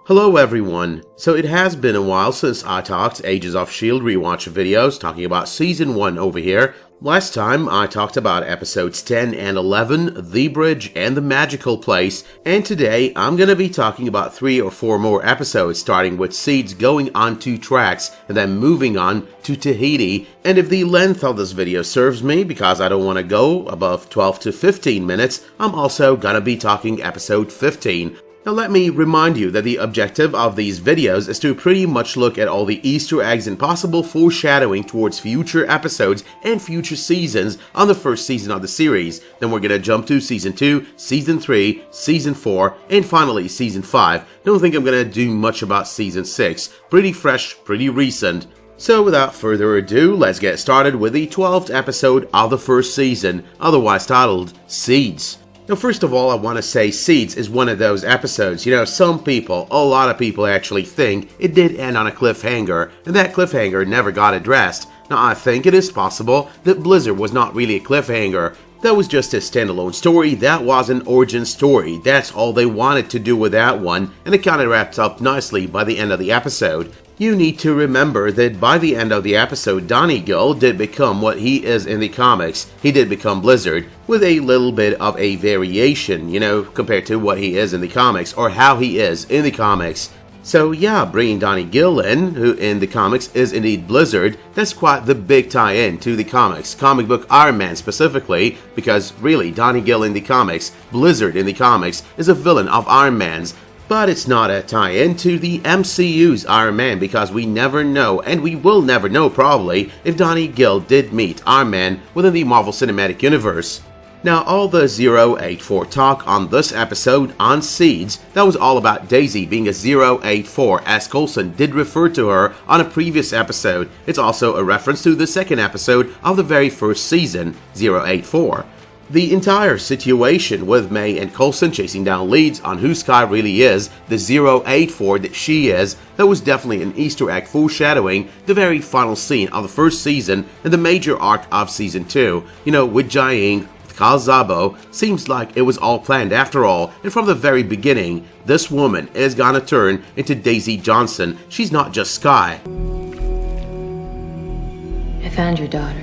Hello everyone. So it has been a while since I talked Agents of S.H.I.E.L.D. rewatch videos talking about Season 1 over here. Last time I talked about episodes 10 and 11, The Bridge and The Magical Place, and today I'm gonna be talking about 3 or 4 more episodes starting with Seeds going on to T.A.H.I.T.I and then moving on to Tahiti. And if the length of this video serves me, because I don't want to go above 12 to 15 minutes, I'm also gonna be talking episode 15. Now let me remind you that the objective of these videos is to pretty much look at all the Easter eggs and possible foreshadowing towards future episodes and future seasons on the first season of the series. Then we're gonna jump to Season 2, Season 3, Season 4, and finally Season 5. Don't think I'm gonna do much about Season 6. Pretty fresh, pretty recent. So without further ado, let's get started with the 12th episode of the first season, otherwise titled Seeds. Now first of all, I want to say Seeds is one of those episodes, some people, a lot of people actually think it did end on a cliffhanger, and that cliffhanger never got addressed. Now I think it is possible that Blizzard was not really a cliffhanger. That was just a standalone story, that was an origin story, that's all they wanted to do with that one, and it kinda wraps up nicely by the end of the episode. You need to remember that by the end of the episode, Donnie Gill did become what he is in the comics. He did become Blizzard, with a little bit of a variation, compared to what he is in the comics, or how he is in the comics. So yeah, bringing Donnie Gill in, who in the comics is indeed Blizzard, that's quite the big tie-in to the comics, comic book Iron Man specifically, because really, Donnie Gill in the comics, Blizzard in the comics, is a villain of Iron Man's. But it's not a tie-in to the MCU's Iron Man, because we never know, and we will never know probably, if Donnie Gill did meet Iron Man within the Marvel Cinematic Universe. Now all the 084 talk on this episode on Seeds, that was all about Daisy being a 084, as Coulson did refer to her on a previous episode. It's also a reference to the second episode of the very first season, 084. The entire situation with May and Coulson chasing down leads on who Skye really is, the 084 that she is, that was definitely an Easter egg foreshadowing the very final scene of the first season and the major arc of Season 2. With Jiaying, with Kal Zabo, seems like it was all planned after all, and from the very beginning, this woman is gonna turn into Daisy Johnson. She's not just Skye. I found your daughter.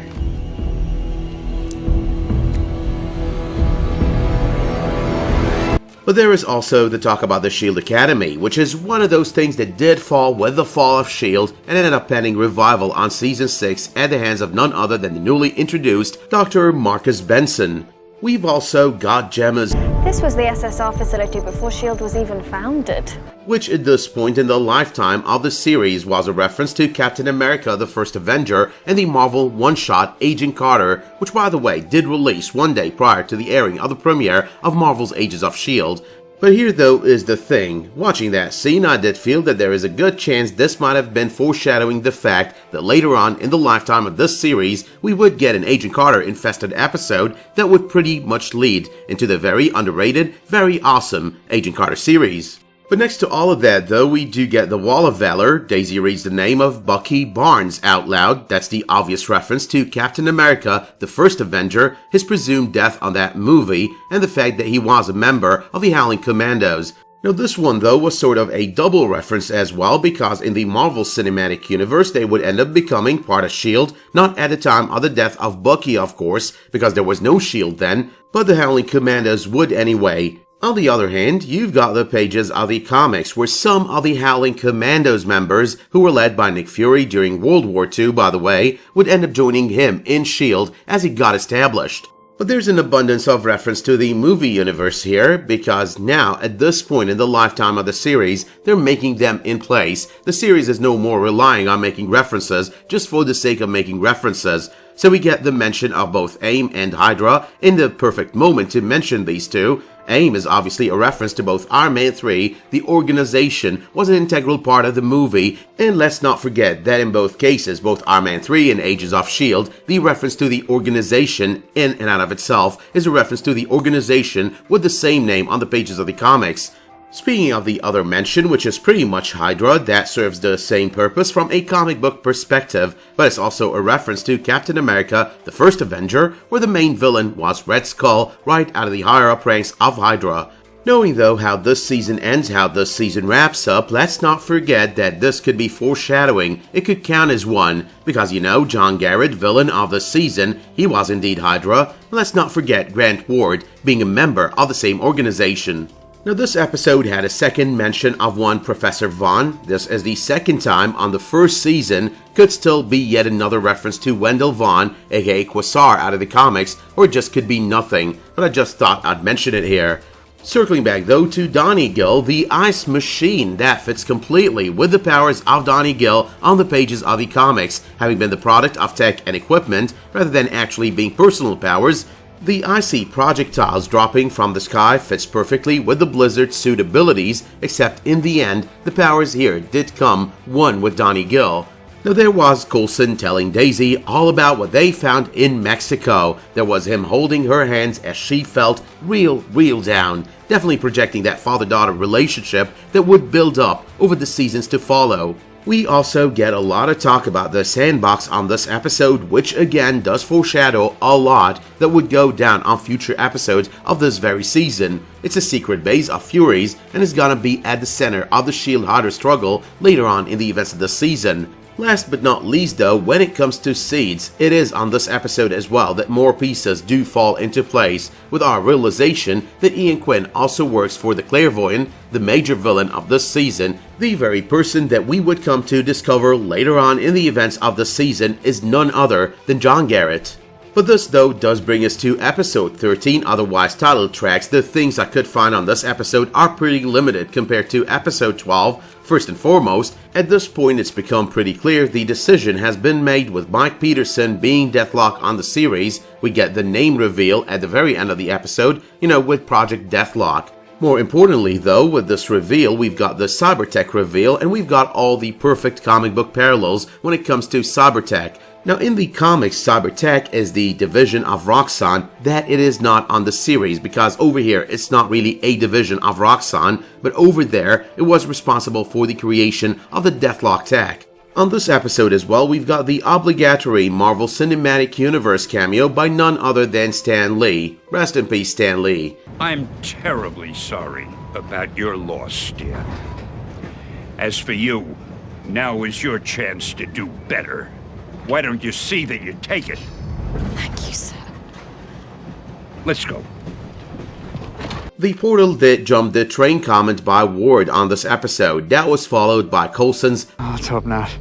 But there is also the talk about the S.H.I.E.L.D. Academy, which is one of those things that did fall with the fall of S.H.I.E.L.D. and ended up pending revival on Season 6 at the hands of none other than the newly introduced Dr. Marcus Benson. We've also got Gemma's This was the SSR facility before S.H.I.E.L.D. was even founded. Which at this point in the lifetime of the series was a reference to Captain America the First Avenger and the Marvel one-shot Agent Carter, which by the way did release one day prior to the airing of the premiere of Marvel's Agents of S.H.I.E.L.D. But here though is the thing, watching that scene I did feel that there is a good chance this might have been foreshadowing the fact that later on in the lifetime of this series we would get an Agent Carter infested episode that would pretty much lead into the very underrated, very awesome Agent Carter series. But next to all of that though, we do get the Wall of Valor. Daisy reads the name of Bucky Barnes out loud. That's the obvious reference to Captain America, the First Avenger, his presumed death on that movie, and the fact that he was a member of the Howling Commandos. Now this one though was sort of a double reference as well, because in the Marvel Cinematic Universe they would end up becoming part of S.H.I.E.L.D., not at the time of the death of Bucky of course, because there was no S.H.I.E.L.D. then, but the Howling Commandos would anyway. On the other hand, you've got the pages of the comics where some of the Howling Commandos members, who were led by Nick Fury during World War II by the way, would end up joining him in S.H.I.E.L.D. as it got established. But there's an abundance of reference to the movie universe here, because now, at this point in the lifetime of the series, they're making them in place. The series is no more relying on making references just for the sake of making references. So we get the mention of both AIM and Hydra in the perfect moment to mention these two. AIM is obviously a reference to both Iron Man 3, the organization was an integral part of the movie, and let's not forget that in both cases, both Iron Man 3 and Agents of S.H.I.E.L.D., the reference to the organization in and out of itself is a reference to the organization with the same name on the pages of the comics. Speaking of the other mention, which is pretty much Hydra, that serves the same purpose from a comic book perspective, but it's also a reference to Captain America, the First Avenger, where the main villain was Red Skull right out of the higher up ranks of Hydra. Knowing though how this season ends, how this season wraps up, let's not forget that this could be foreshadowing. It could count as one, because you know, John Garrett, villain of the season, he was indeed Hydra. Let's not forget Grant Ward being a member of the same organization. Now this episode had a second mention of one Professor Vaughn. This is the second time on the first season, could still be yet another reference to Wendell Vaughn, aka Quasar out of the comics, or it just could be nothing, but I just thought I'd mention it here. Circling back though to Donnie Gill, the ice machine, that fits completely with the powers of Donnie Gill on the pages of the comics, having been the product of tech and equipment rather than actually being personal powers. The icy projectiles dropping from the sky fits perfectly with the Blizzard suit abilities, except in the end, the powers here did come one with Donnie Gill. Now there was Coulson telling Daisy all about what they found in Mexico. There was him holding her hands as she felt real down, definitely projecting that father-daughter relationship that would build up over the seasons to follow. We also get a lot of talk about the sandbox on this episode, which again does foreshadow a lot that would go down on future episodes of this very season. It's a secret base of Furies and is gonna be at the center of the S.H.I.E.L.D. Hydra struggle later on in the events of the season. Last but not least though, when it comes to seeds, it is on this episode as well that more pieces do fall into place, with our realization that Ian Quinn also works for the Clairvoyant, the major villain of this season. The very person that we would come to discover later on in the events of the season is none other than John Garrett. But this though does bring us to episode 13, otherwise titled Tracks. The things I could find on this episode are pretty limited compared to episode 12. First and foremost, at this point it's become pretty clear the decision has been made with Mike Peterson being Deathlok on the series. We get the name reveal at the very end of the episode, with Project Deathlok. More importantly though, with this reveal, we've got the Cybertech reveal, and we've got all the perfect comic book parallels when it comes to Cybertech. Now in the comics, Cyber-Tech is the division of Roxxon that it is not on the series, because over here it's not really a division of Roxxon, but over there it was responsible for the creation of the Deathlok tech. On this episode as well, we've got the obligatory Marvel Cinematic Universe cameo by none other than Stan Lee. Rest in peace, Stan Lee. I'm terribly sorry about your loss, dear. As for you, now is your chance to do better. Why don't you see that you take it? Thank you, sir. Let's go. The portal did jump the train comment by Ward on this episode. That was followed by Coulson's Oh, let's hope not.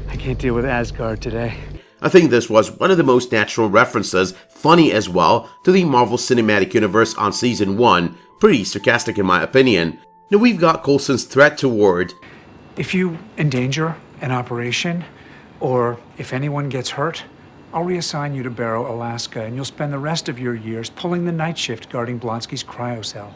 I can't deal with Asgard today. I think this was one of the most natural references, funny as well, to the Marvel Cinematic Universe on Season 1. Pretty sarcastic in my opinion. Now we've got Coulson's threat to Ward. If you endanger an operation, or if anyone gets hurt, I'll reassign you to Barrow, Alaska, and you'll spend the rest of your years pulling the night shift guarding Blonsky's cryocell.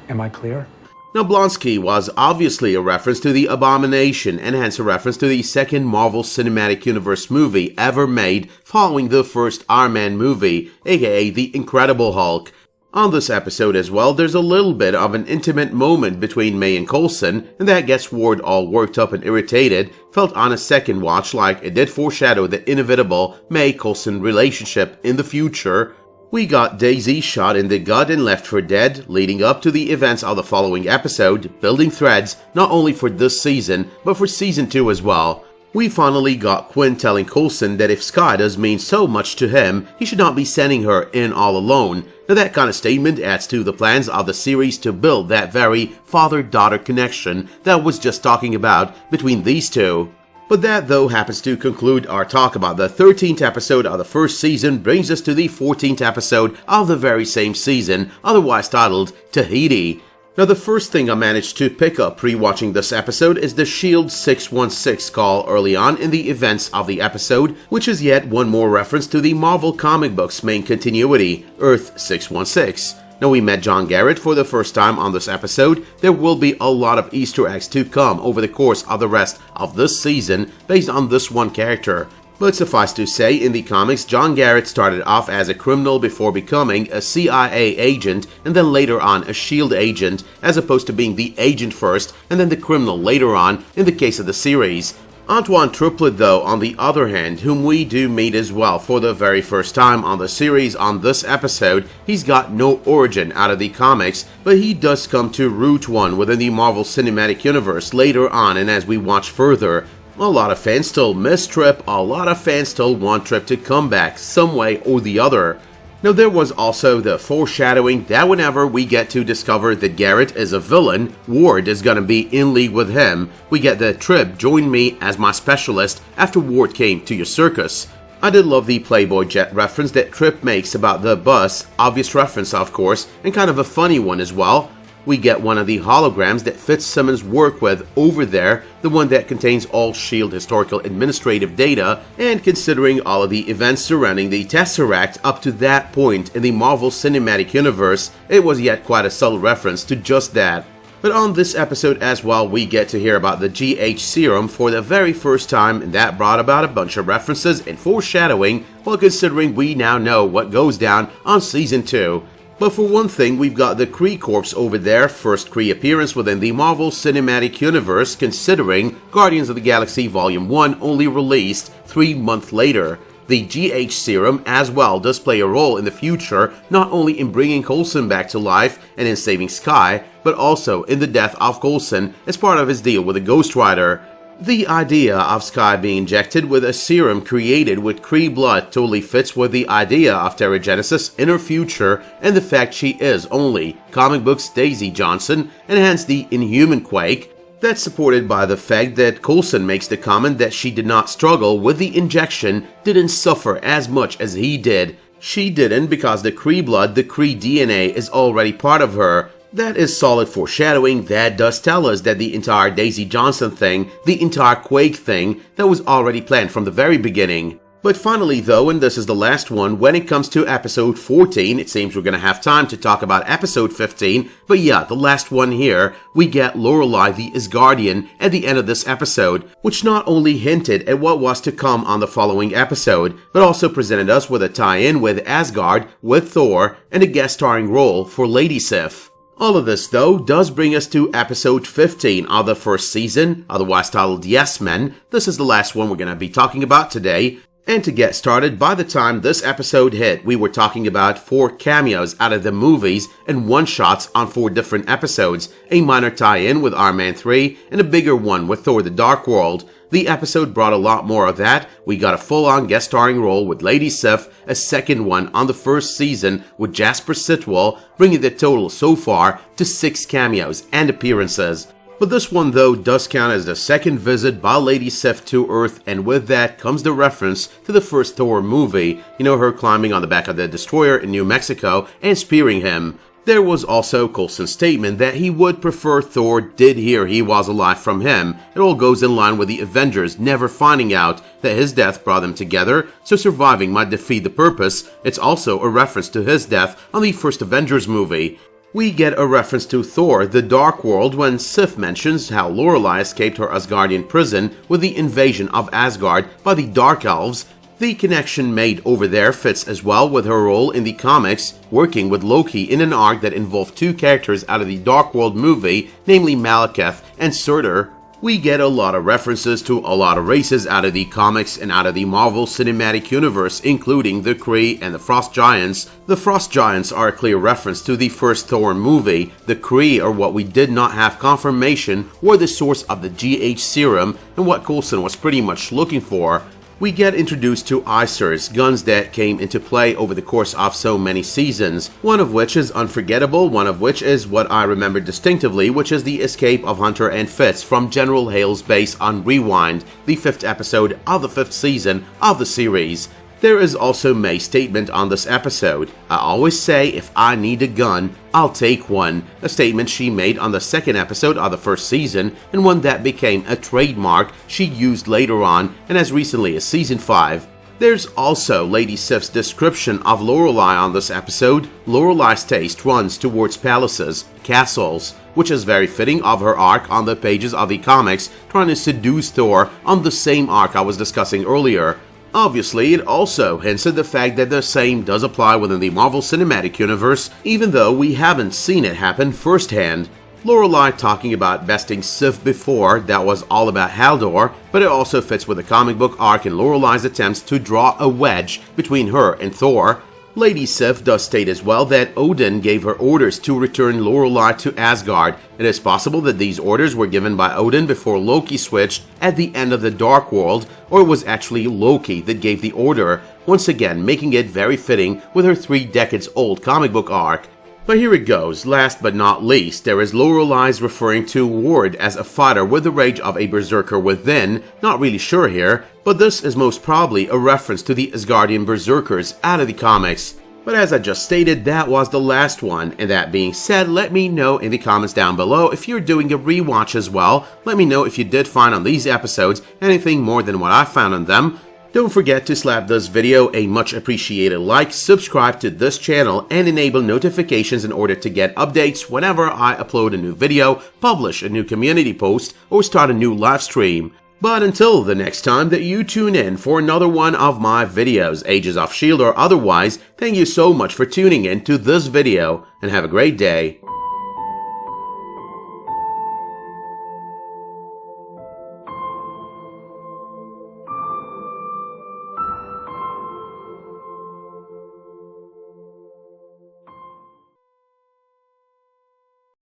Am I clear? Now Blonsky was obviously a reference to the Abomination, and hence a reference to the second Marvel Cinematic Universe movie ever made following the first Iron Man movie, aka The Incredible Hulk. On this episode as well, there's a little bit of an intimate moment between May and Coulson, and that gets Ward all worked up and irritated. Felt on a second watch like it did foreshadow the inevitable May-Coulson relationship in the future. We got Daisy shot in the gut and left for dead, leading up to the events of the following episode, building threads not only for this season, but for season 2 as well. We finally got Quinn telling Coulson that if Sky does mean so much to him, he should not be sending her in all alone. Now that kind of statement adds to the plans of the series to build that very father-daughter connection that I was just talking about between these two. But that though happens to conclude our talk about the 13th episode of the first season, brings us to the 14th episode of the very same season, otherwise titled Tahiti. Now the first thing I managed to pick up pre-watching this episode is the S.H.I.E.L.D. 616 call early on in the events of the episode, which is yet one more reference to the Marvel comic books main continuity, Earth 616. Now we met John Garrett for the first time on this episode. There will be a lot of Easter eggs to come over the course of the rest of this season based on this one character. But suffice to say, in the comics, John Garrett started off as a criminal before becoming a CIA agent and then later on a S.H.I.E.L.D. agent, as opposed to being the agent first and then the criminal later on in the case of the series. Antoine Triplet, though, on the other hand, whom we do meet as well for the very first time on the series on this episode, he's got no origin out of the comics, but he does come to root one within the Marvel Cinematic Universe later on, and as we watch further, a lot of fans still miss Trip, a lot of fans still want Trip to come back some way or the other. Now there was also the foreshadowing that whenever we get to discover that Garrett is a villain, Ward is gonna be in league with him. We get the Trip join me as my specialist after Ward came to your circus. I did love the Playboy Jet reference that Trip makes about the bus, obvious reference of course, and kind of a funny one as well. We get one of the holograms that Fitzsimmons worked with over there, the one that contains all S.H.I.E.L.D. historical administrative data, and considering all of the events surrounding the Tesseract up to that point in the Marvel Cinematic Universe, it was yet quite a subtle reference to just that. But on this episode as well, we get to hear about the GH Serum for the very first time, and that brought about a bunch of references and foreshadowing, while considering we now know what goes down on Season 2. But for one thing, we've got the Kree Corps over there, first Kree appearance within the Marvel Cinematic Universe, considering Guardians of the Galaxy Volume 1 only released 3 months later. The GH Serum as well does play a role in the future, not only in bringing Coulson back to life and in saving Skye, but also in the death of Coulson as part of his deal with the Ghost Rider. The idea of Skye being injected with a serum created with Kree blood totally fits with the idea of Terrigenesis in her future and the fact she is only comic books Daisy Johnson and hence the Inhuman Quake. That's supported by the fact that Coulson makes the comment that she did not struggle with the injection, didn't suffer as much as he did. She didn't because the Kree blood, the Kree DNA is already part of her. That is solid foreshadowing. That does tell us that the entire Daisy Johnson thing, the entire Quake thing, that was already planned from the very beginning. But finally though, and this is the last one, when it comes to episode 14, it seems we're gonna have time to talk about episode 15, but yeah, the last one here, we get Lorelei the Asgardian at the end of this episode, which not only hinted at what was to come on the following episode, but also presented us with a tie-in with Asgard, with Thor, and a guest starring role for Lady Sif. All of this, though, does bring us to episode 15 of the first season, otherwise titled Yes Men. This is the last one we're going to be talking about today. And to get started, by the time this episode hit, we were talking about 4 cameos out of the movies and one-shots on 4 different episodes, a minor tie-in with Iron Man 3, and a bigger one with Thor the Dark World. The episode brought a lot more of that. We got a full-on guest starring role with Lady Sif, a second one on the first season with Jasper Sitwell, bringing the total so far to 6 cameos and appearances. But this one though does count as the second visit by Lady Sif to Earth, and with that comes the reference to the first Thor movie, you know, her climbing on the back of the destroyer in New Mexico and spearing him. There was also Coulson's statement that he would prefer Thor did hear he was alive from him. It all goes in line with the Avengers never finding out that his death brought them together, so surviving might defeat the purpose. It's also a reference to his death on the first Avengers movie. We get a reference to Thor the Dark World when Sif mentions how Lorelei escaped her Asgardian prison with the invasion of Asgard by the Dark Elves. The connection made over there fits as well with her role in the comics, working with Loki in an arc that involved 2 characters out of the Dark World movie, namely Malekith and Surtur. We get a lot of references to a lot of races out of the comics and out of the Marvel Cinematic Universe, including the Kree and the Frost Giants. The Frost Giants are a clear reference to the first Thor movie. The Kree are what we did not have confirmation were the source of the GH Serum and what Coulson was pretty much looking for. We get introduced to ICERs, guns that came into play over the course of so many seasons, one of which is unforgettable, one of which is what I remember distinctively, which is the escape of Hunter and Fitz from General Hale's base on Rewind, the 5th episode of the 5th season of the series. There is also May's statement on this episode. I always say if I need a gun, I'll take one. A statement she made on the 2nd episode of the 1st season, and one that became a trademark she used later on and as recently as season 5. There's also Lady Sif's description of Lorelei on this episode. Lorelei's taste runs towards palaces, castles, which is very fitting of her arc on the pages of the comics, trying to seduce Thor on the same arc I was discussing earlier. Obviously, it also hints at the fact that the same does apply within the Marvel Cinematic Universe, even though we haven't seen it happen firsthand. Lorelei talking about besting Sif before, that was all about Haldor, but it also fits with the comic book arc and Lorelei's attempts to draw a wedge between her and Thor. Lady Sif does state as well that Odin gave her orders to return Lorelei to Asgard. It is possible that these orders were given by Odin before Loki switched at the end of the Dark World, or it was actually Loki that gave the order, once again making it very fitting with her 3 decades old comic book arc. But here it goes. Last but not least, there is Lorelei's referring to Ward as a fighter with the rage of a berserker within. Not really sure here, but this is most probably a reference to the Asgardian berserkers out of the comics. But as I just stated, that was the last one, and that being said, let me know in the comments down below if you're doing a rewatch as well. Let me know if you did find on these episodes anything more than what I found on them. Don't forget to slap this video a much appreciated like, subscribe to this channel, and enable notifications in order to get updates whenever I upload a new video, publish a new community post, or start a new live stream. But until the next time that you tune in for another one of my videos, Agents of S.H.I.E.L.D. or otherwise, thank you so much for tuning in to this video, and have a great day.